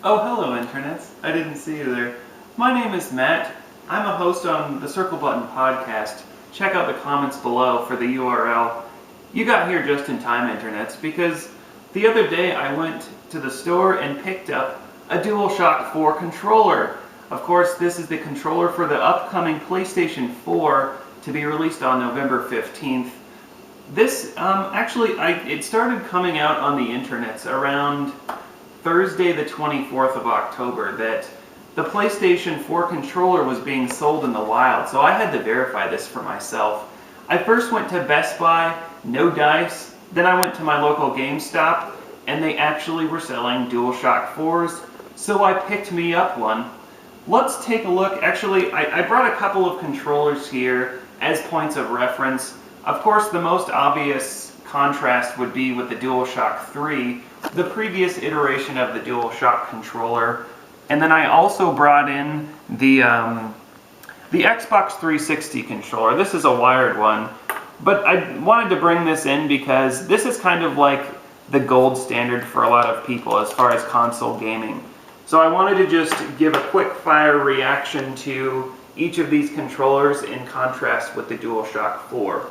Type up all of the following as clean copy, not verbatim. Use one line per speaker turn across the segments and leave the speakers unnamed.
Oh, hello, internets. I didn't see you there. My name is Matt. I'm a host on the Circle Button podcast. Check out the comments below for the URL. You got here just in time, internets, because the other day I went to the store and picked up a DualShock 4 controller. Of course, this is the controller for the upcoming PlayStation 4 to be released on November 15th. This, it started coming out on the internets around Thursday the 24th of October that the PlayStation 4 controller was being sold in the wild, so I had to verify this for myself. I first went to Best Buy, no dice, then I went to my local GameStop, and they actually were selling DualShock 4s, so I picked me up one. Let's take a look. Actually, I brought a couple of controllers here as points of reference. Of course, the most obvious contrast would be with the DualShock 3, the previous iteration of the DualShock controller. And then I also brought in the Xbox 360 controller. This is a wired one, but I wanted to bring this in because this is kind of like the gold standard for a lot of people as far as console gaming. So I wanted to just give a quick fire reaction to each of these controllers in contrast with the DualShock 4.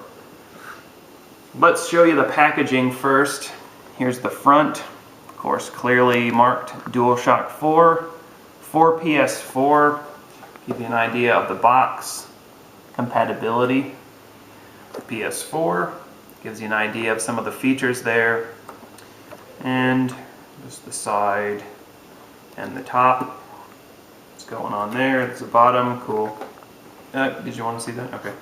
Let's show you the packaging first. Here's the front, of course, clearly marked DualShock 4, for PS4, give you an idea of the box, compatibility, PS4, gives you an idea of some of the features there, and just the side and the top. What's going on there? There's the bottom, cool. Did you want to see that? Okay.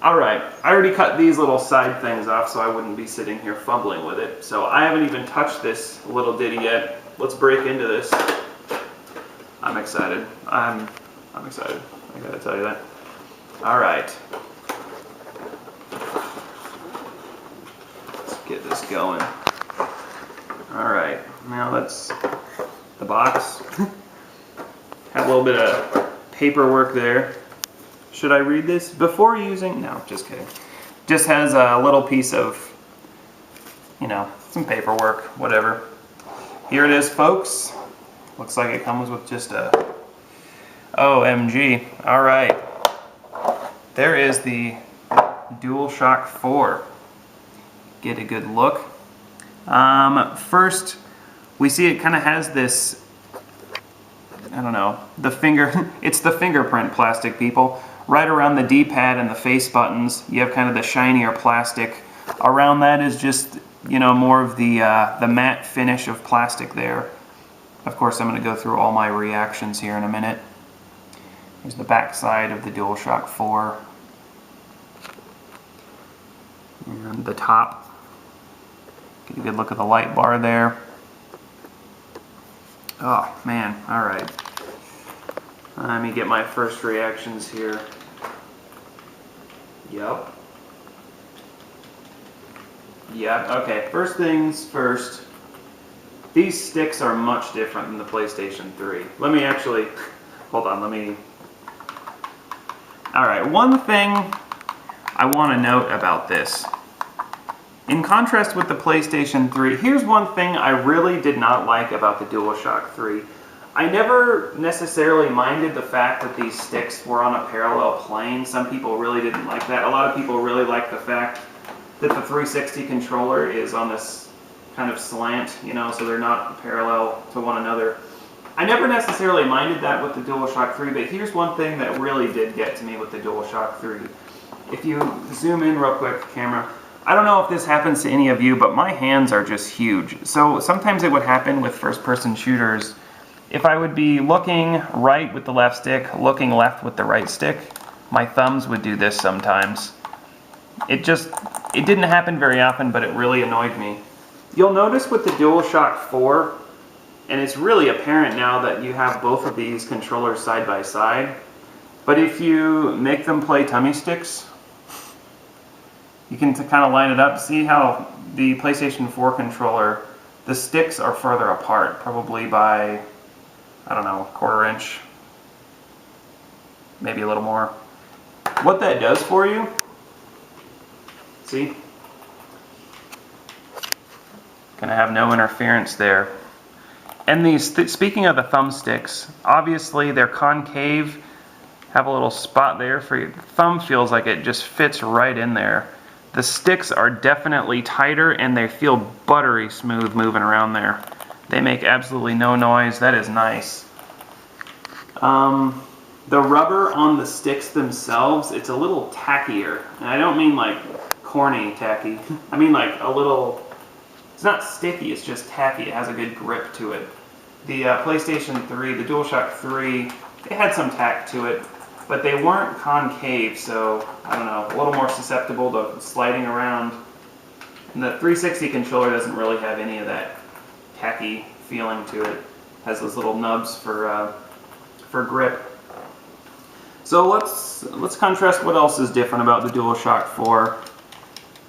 Alright, I already cut these little side things off so I wouldn't be sitting here fumbling with it. So I haven't even touched this little ditty yet. Let's break into this. I'm excited. I'm excited. I gotta tell you that. Alright. Let's get this going. Alright, now that's the box. Had a little bit of paperwork there. Should I read this before using? No, just kidding. Just has a little piece of, some paperwork, whatever. Here it is, folks. Looks like it comes with just a OMG. All right. There is the DualShock 4. Get a good look. First, we see it kind of has this, I don't know, it's the fingerprint plastic, people. Right around the D-pad and the face buttons, you have kind of the shinier plastic. Around that is just, more of the matte finish of plastic there. Of course, I'm going to go through all my reactions here in a minute. Here's the back side of the DualShock 4. And the top. Get a good look at the light bar there. Oh, man. All right. Let me get my first reactions here. Yep. Okay, first things first. These sticks are much different than the PlayStation 3. Let me actually, hold on, Alright, one thing I want to note about this. In contrast with the PlayStation 3, here's one thing I really did not like about the DualShock 3. I never necessarily minded the fact that these sticks were on a parallel plane. Some people really didn't like that. A lot of people really like the fact that the 360 controller is on this kind of slant, so they're not parallel to one another. I never necessarily minded that with the DualShock 3, but here's one thing that really did get to me with the DualShock 3. If you zoom in real quick, camera, I don't know if this happens to any of you, but my hands are just huge. So sometimes it would happen with first-person shooters. If I would be looking right with the left stick, looking left with the right stick, my thumbs would do this sometimes. It didn't happen very often, but it really annoyed me. You'll notice with the DualShock 4, and it's really apparent now that you have both of these controllers side by side, but if you make them play tummy sticks, you can kind of line it up. See how the PlayStation 4 controller, the sticks are further apart, probably by, I don't know, a quarter inch, maybe a little more. What that does for you, see? Gonna have no interference there. And these, speaking of the thumbsticks, obviously they're concave, have a little spot there for your thumb, feels like it just fits right in there. The sticks are definitely tighter and they feel buttery smooth moving around there. They make absolutely no noise. That is nice. The rubber on the sticks themselves, it's a little tackier. And I don't mean like corny tacky. I mean like a little, it's not sticky, it's just tacky. It has a good grip to it. The PlayStation 3, the DualShock 3, they had some tack to it, but they weren't concave, so I don't know, a little more susceptible to sliding around. And the 360 controller doesn't really have any of that tacky feeling to it. It has those little nubs for grip. So let's contrast what else is different about the DualShock 4.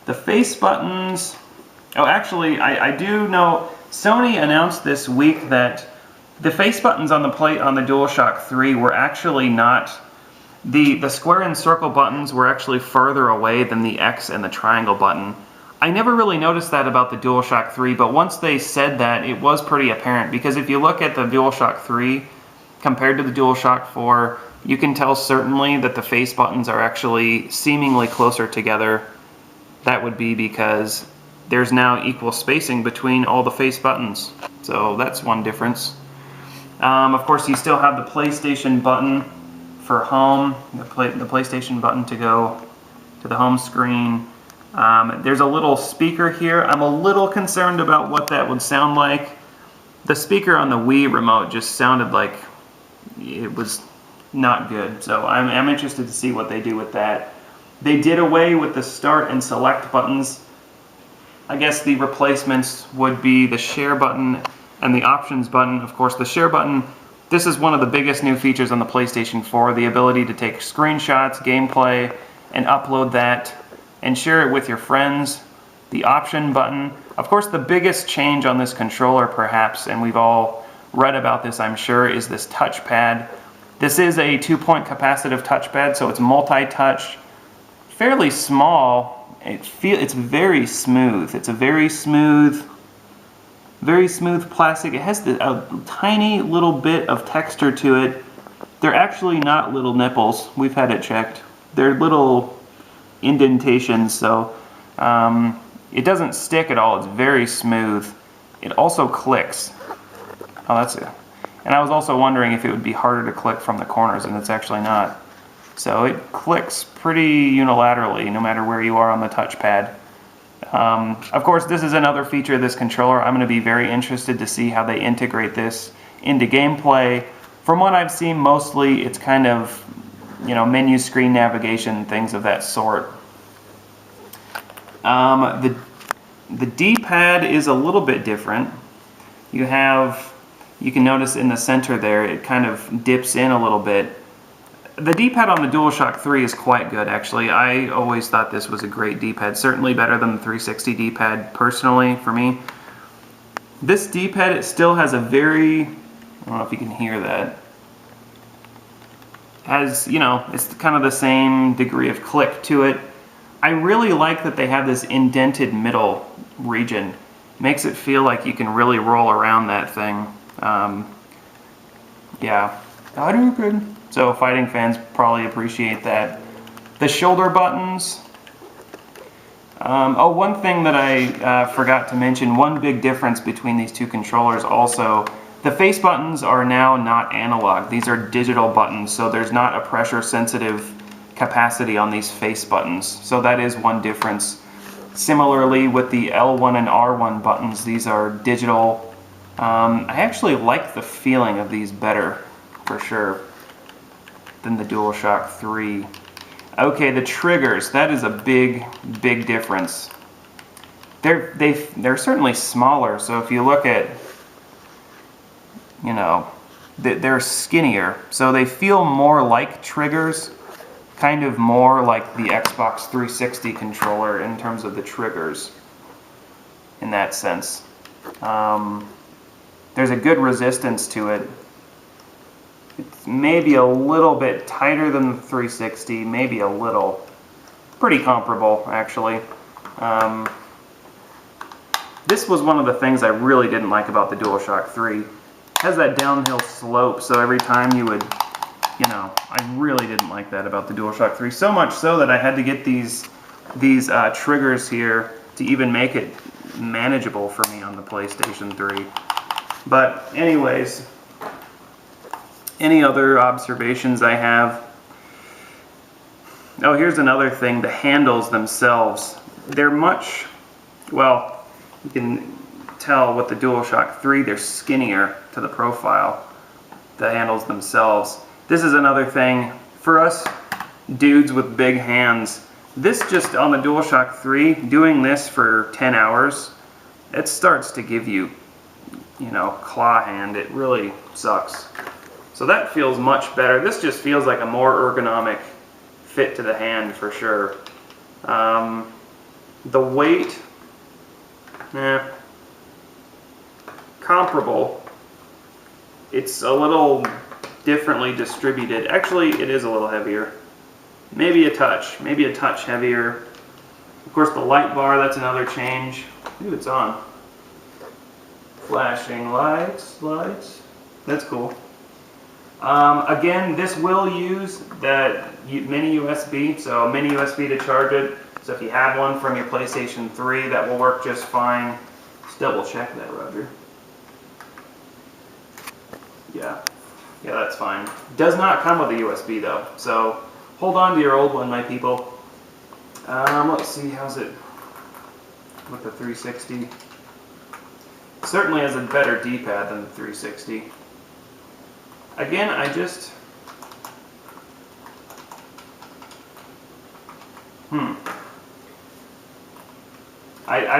The face buttons. Oh, actually, I do know Sony announced this week that the face buttons on the DualShock 3 were actually not, the square and circle buttons were actually further away than the X and the triangle button. I never really noticed that about the DualShock 3, but once they said that, it was pretty apparent, because if you look at the DualShock 3 compared to the DualShock 4, you can tell certainly that the face buttons are actually seemingly closer together. That would be because there's now equal spacing between all the face buttons. So that's one difference. Of course, you still have the PlayStation button for home, the PlayStation button to go to the home screen. There's a little speaker here. I'm a little concerned about what that would sound like. The speaker on the Wii remote just sounded like it was not good. So I'm interested to see what they do with that. They did away with the start and select buttons. I guess the replacements would be the share button and the options button. Of course, the share button, this is one of the biggest new features on the PlayStation 4, the ability to take screenshots, gameplay, and upload that and share it with your friends. The option button, of course, the biggest change on this controller perhaps, and we've all read about this I'm sure, is this touchpad. This is a 2-point capacitive touchpad, so it's multi-touch, fairly small. It's very smooth. It's a very smooth plastic. It has a tiny little bit of texture to it. They're actually not little nipples. We've had it checked. They're little indentations, so it doesn't stick at all. It's very smooth. It also clicks. Oh, that's it. And I was also wondering if it would be harder to click from the corners, and it's actually not. So it clicks pretty unilaterally no matter where you are on the touchpad. Of course, this is another feature of this controller. I'm going to be very interested to see how they integrate this into gameplay. From what I've seen, mostly it's kind of, menu screen navigation, things of that sort. The D-pad is a little bit different. You can notice in the center there, it kind of dips in a little bit. The D-pad on the DualShock 3 is quite good, actually. I always thought this was a great D-pad, certainly better than the 360 D-pad, personally, for me. This D-pad, it still has a very, I don't know if you can hear that, has, it's kind of the same degree of click to it. I really like that they have this indented middle region. Makes it feel like you can really roll around that thing. Yeah, I do good. So fighting fans probably appreciate that. The shoulder buttons. One thing that I forgot to mention, one big difference between these two controllers also, the face buttons are now not analog. These are digital buttons, so there's not a pressure sensitive capacity on these face buttons. So that is one difference. Similarly with the L1 and R1 buttons, these are digital. I actually like the feeling of these better, for sure, than the DualShock 3. Okay, the triggers, that is a big difference. They're certainly smaller, so if you look at, they're skinnier, so they feel more like triggers, kind of more like the Xbox 360 controller in terms of the triggers, in that sense. There's a good resistance to it. It's maybe a little bit tighter than the 360, maybe a little. Pretty comparable, actually. This was one of the things I really didn't like about the DualShock 3. has that downhill slope, so every time you would, you know, I really didn't like that about the DualShock 3. So much so that I had to get these triggers here to even make it manageable for me on the PlayStation 3. But anyways, any other observations I have? Oh, here's another thing, the handles themselves. They're much, well, you can tell with the DualShock 3, they're skinnier to the profile, the handles themselves. This is another thing, for us dudes with big hands, this just on the DualShock 3, doing this for 10 hours, it starts to give you, you know, claw hand. It really sucks. So that feels much better. This just feels like a more ergonomic fit to the hand for sure. The weight, comparable. It's a little differently distributed. Actually, it is a little heavier. Maybe a touch heavier. Of course, the light bar, that's another change. Ooh, it's on. Flashing lights. That's cool. Again, this will use that mini USB, so a mini USB to charge it. So if you have one from your PlayStation 3, that will work just fine. Just double check that, Roger. Yeah, that's fine. Does not come with a USB though, so hold on to your old one, my people. Let's see, how's it with the 360? Certainly has a better D-pad than the 360. Again, I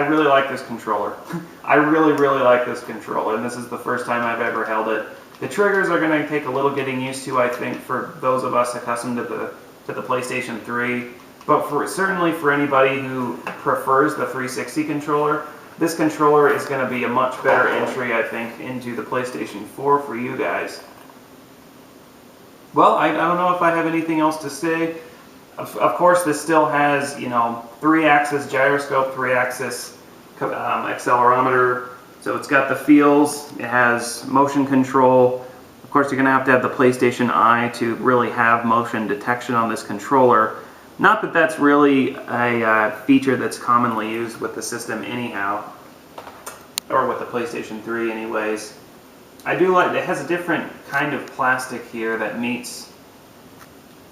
really like this controller. I really like this controller, and this is the first time I've ever held it. The triggers are going to take a little getting used to, I think, for those of us accustomed to the PlayStation 3. But certainly for anybody who prefers the 360 controller, this controller is going to be a much better entry, I think, into the PlayStation 4 for you guys. Well, I don't know if I have anything else to say. Of course, this still has, you know, 3-axis gyroscope, 3-axis accelerometer. So it's got the feels, it has motion control. Of course, you're going to have the PlayStation Eye to really have motion detection on this controller. Not that that's really a feature that's commonly used with the system anyhow, or with the PlayStation 3 anyways. I do like, it has a different kind of plastic here that meets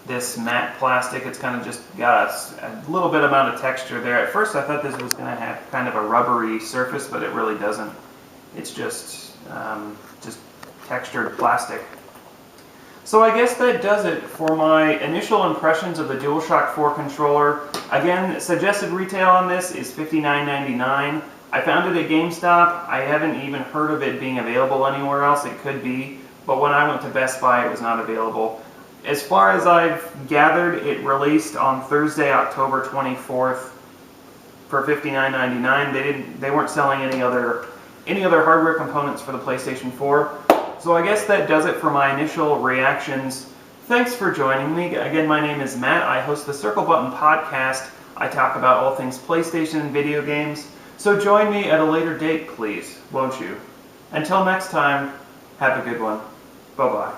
this matte plastic. It's kind of just got a little bit amount of texture there. At first I thought this was going to have kind of a rubbery surface, but it really doesn't. It's just textured plastic. So I guess that does it for my initial impressions of the DualShock 4 controller. Again, suggested retail on this is $59.99. I found it at GameStop. I haven't even heard of it being available anywhere else. It could be, but when I went to Best Buy, it was not available. As far as I've gathered, it released on Thursday, October 24th for $59.99. They weren't selling any other hardware components for the PlayStation 4. So I guess that does it for my initial reactions. Thanks for joining me. Again, my name is Matt. I host the Circle Button podcast. I talk about all things PlayStation and video games. So join me at a later date, please, won't you? Until next time, have a good one. Bye-bye.